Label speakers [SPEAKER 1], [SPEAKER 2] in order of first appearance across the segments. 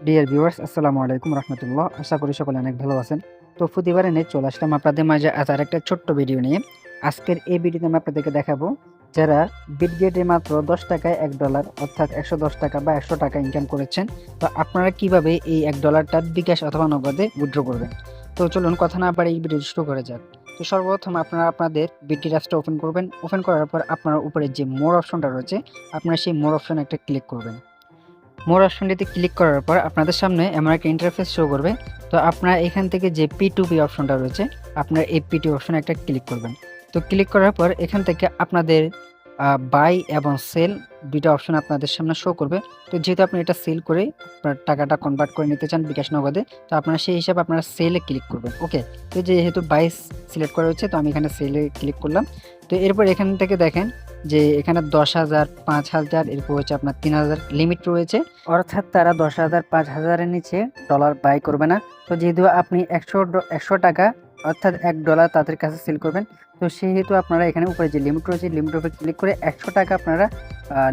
[SPEAKER 1] Dear viewers, আসসালামু আলাইকুম রহমতুল্লাহ। আশা করি সকলে অনেক ভালো আছেন। তো প্রতিবারে নিয়ে চলে আসলাম আপনাদের মাঝে আজ আর একটা ছোট্ট ভিডিও নিয়ে। আজকের এই ভিডিওতে আমি আপনাদেরকে দেখাবো যারা বিটগেটে মাত্র 10 টাকায় $1 অর্থাৎ 110 টাকা বা 100 টাকা ইনকাম করেছেন। তো আপনারা কিভাবে এই $1টা বিকাশ অথবা নগদে উইথড্র করবেন। তো চলুন কথা না বাড়িয়ে এই ভিডিও শুরু করা যাক। তো সর্বপ্রথম আপনারা আপনাদের বিটগেট অ্যাপসটা ওপেন করবেন। ওপেন করার পর আপনার উপরে যে মোর অপশনটা রয়েছে, আপনারা সেই মোর অপশনে একটা ক্লিক করবেন। মোর অপশনটিতে ক্লিক করার পর আপনাদের সামনে এমন একটা ইন্টারফেস শো করবে। তো আপনারা এখান থেকে যে P2P অপশনটা রয়েছে, আপনারা এই P2 অপশনে একটা ক্লিক করবেন। তো ক্লিক করার পর এখান থেকে আপনাদের বাই এবং সেল দুইটা অপশন আপনাদের সামনে শো করবে। তো যেহেতু আপনি এটা সেল করে আপনার টাকাটা কনভার্ট করে নিতে চান বিকাশ নগদে, তো আপনারা সেই হিসাবে আপনারা সেলে ক্লিক করবেন। ওকে, তো যেহেতু বাই সিলেক্ট করা হচ্ছে, তো আমি এখানে সেলে ক্লিক করলাম। তো এরপর এখান থেকে দেখেন যে এখানে 10,000, 5,000, এরপর হচ্ছে আপনার 3,000 লিমিট রয়েছে। অর্থাৎ তারা 10,000, 5,000-এর নিচে ডলার বাই করবে না। তো যেহেতু আপনি 100 টাকা অর্থাৎ $1 তাদের কাছে সেল করবেন, তো সেহেতু আপনারা এখানে উপরে যে লিমিট রয়েছে, লিমিটের উপরে ক্লিক করে 100 টাকা আপনারা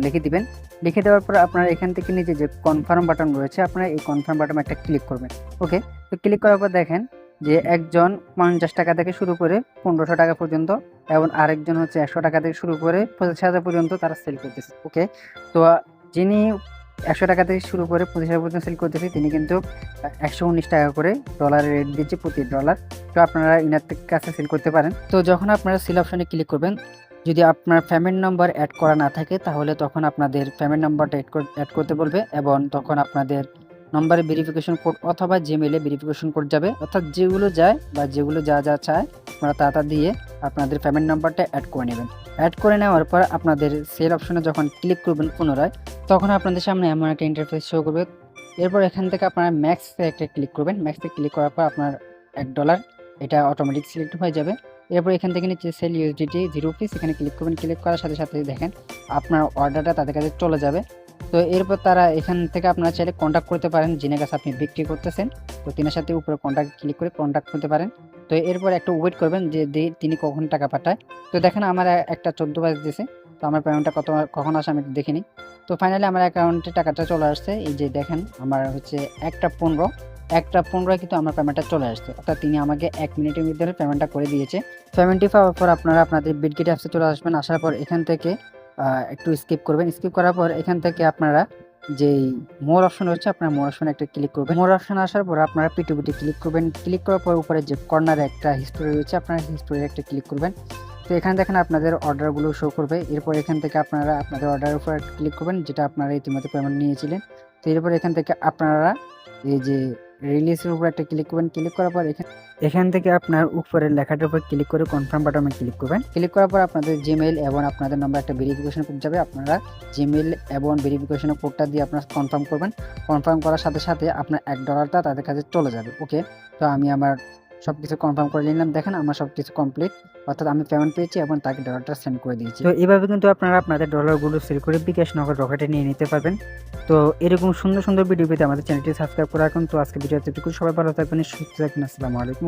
[SPEAKER 1] লিখে দিবেন। লিখে দেওয়ার পর আপনারা এখান থেকে নিচে যে কনফার্ম বাটন রয়েছে, আপনারা এই কনফার্ম বাটনে একটা ক্লিক করবেন। ওকে, তো ক্লিক করার পর দেখেন যে একজন 50 টাকা থেকে শুরু করে 1500 টাকা পর্যন্ত, এবং আরেকজন হচ্ছে 100 টাকা থেকে শুরু করে 25,000 পর্যন্ত তারা সেল করতেছে। ওকে, তো যিনি 100 টাকা থেকে শুরু করে 25,000 পর্যন্ত সেল করতেছে, তিনি কিন্তু 119 টাকা করে ডলারের রেট দিচ্ছে প্রতি ডলার। তো আপনারা ইনার কাছে সেল করতে পারেন। তো যখন আপনারা সেল অপশনে ক্লিক করবেন, যদি আপনার পেমেন্ট নাম্বার অ্যাড করা না থাকে, তাহলে তখন আপনাদের পেমেন্ট নাম্বারটা অ্যাড করতে বলবে, এবং তখন আপনাদের নম্বরে ভেরিফিকেশন কোড অথবা জিমেইলে ভেরিফিকেশন কোড যাবে। অর্থাৎ যেগুলো যায় বা যেগুলো যা চায় আপনারা তা দিয়ে আপনাদের পেমেন্ট নাম্বারটা অ্যাড করে নেবেন। অ্যাড করে নেওয়ার পর আপনাদের সেল অপশনে যখন ক্লিক করবেন পুনরায়, তখন আপনাদের সামনে এমন একটা ইন্টারফেস শো করবে। এরপর এখান থেকে আপনারা ম্যাক্সে একটা ক্লিক করবেন। ম্যাক্সে ক্লিক করার পর আপনার $1 এটা অটোমেটিক সিলেক্ট হয়ে যাবে। এরপর এখান থেকে নিচে সেল ইউএসডিটি 0 পিস, এখানে ক্লিক করবেন। ক্লিক করার সাথে সাথে দেখেন আপনার অর্ডারটা তাদের কাছে চলে যাবে। তো এরপর তারা এখান থেকে আপনারা চাইলে কন্ট্যাক্ট করতে পারেন যিনি কাছে আপনি বিক্রি করতেছেন। তো তিনার সাথে উপরে কন্ট্যাক্ট ক্লিক করে কন্ট্যাক্ট করতে পারেন। তো এরপর একটু ওয়েট করবেন যে তিনি কখন টাকা পাঠায়। তো দেখেন আমার একটা 14 বাজতেছে। তো আমার পেমেন্টটা কখন আসে আমি দেখিনি। তো ফাইনালি আমার অ্যাকাউন্টে টাকাটা চলে আসছে। এই যে দেখেন আমার হচ্ছে 1:15 কিন্তু আমার পেমেন্টটা চলে আসছে। অর্থাৎ তিনি আমাকে 1 মিনিটের ভিতরে পেমেন্টটা করে দিয়েছে। পেমেন্টটি পাওয়ার পর আপনারা আপনাদের বিটগেট অ্যাপসে চলে আসবেন। আসার পর এখান থেকে একটু স্কিপ করবেন। স্কিপ করার পর এখান থেকে আপনারা যেই মোর অপশন রয়েছে, আপনারা মোর অপশনে একটা ক্লিক করবেন। মোর অপশন আসার পর আপনারা P2P ক্লিক করবেন। ক্লিক করার পর উপরে যে কর্নারে একটা হিস্টোরি রয়েছে, আপনারা হিস্টোরি একটা ক্লিক করবেন। তো এখানে দেখেন আপনাদের অর্ডারগুলো শো করবে। এরপর এখান থেকে আপনারা আপনাদের অর্ডারের উপর ক্লিক করবেন, যেটা আপনারা ইতিমধ্যে পেমেন্ট নিয়েছিলেন। তো এরপর এখান থেকে আপনারা এই যে রিলিজের উপর একটা ক্লিক করবেন। ক্লিক করার পর এখান থেকে আপনার উপরের লেখাটার উপর ক্লিক করে কনফার্ম বাটনে ক্লিক করবেন। ক্লিক করার পর আপনাদের জিমেইল এবং আপনাদের নাম্বার একটা ভেরিফিকেশন কোড যাবে। আপনারা জিমেইল এবং ভেরিফিকেশন কোডটা দিয়ে আপনারা কনফার্ম করবেন। কনফার্ম করার সাথে সাথে আপনার $1টা তাদের কাছে চলে যাবে। ওকে, তো আমি আমার সবকিছু কনফার্ম করে নিলাম। দেখেন আমার সবকিছু কমপ্লিট, অর্থাৎ আমি পেমেন্ট পেয়েছি এবং তাকে ডলারটা সেন্ড করে দিয়েছি। তো এইভাবে কিন্তু আপনারা আপনাদের ডলারগুলো সেল করে বিকাশ নগদ রকেটে নিয়ে নিতে পারবেন। তো এরকম সুন্দর সুন্দর ভিডিও পেতে আমাদের চ্যানেলটি সাবস্ক্রাইব করে রাখুন। তো আজকে ভিডিও এতটুকু, সবাই ভালো থাকবেন, সুস্থ থাকবেন। আসসালামু আলাইকুম।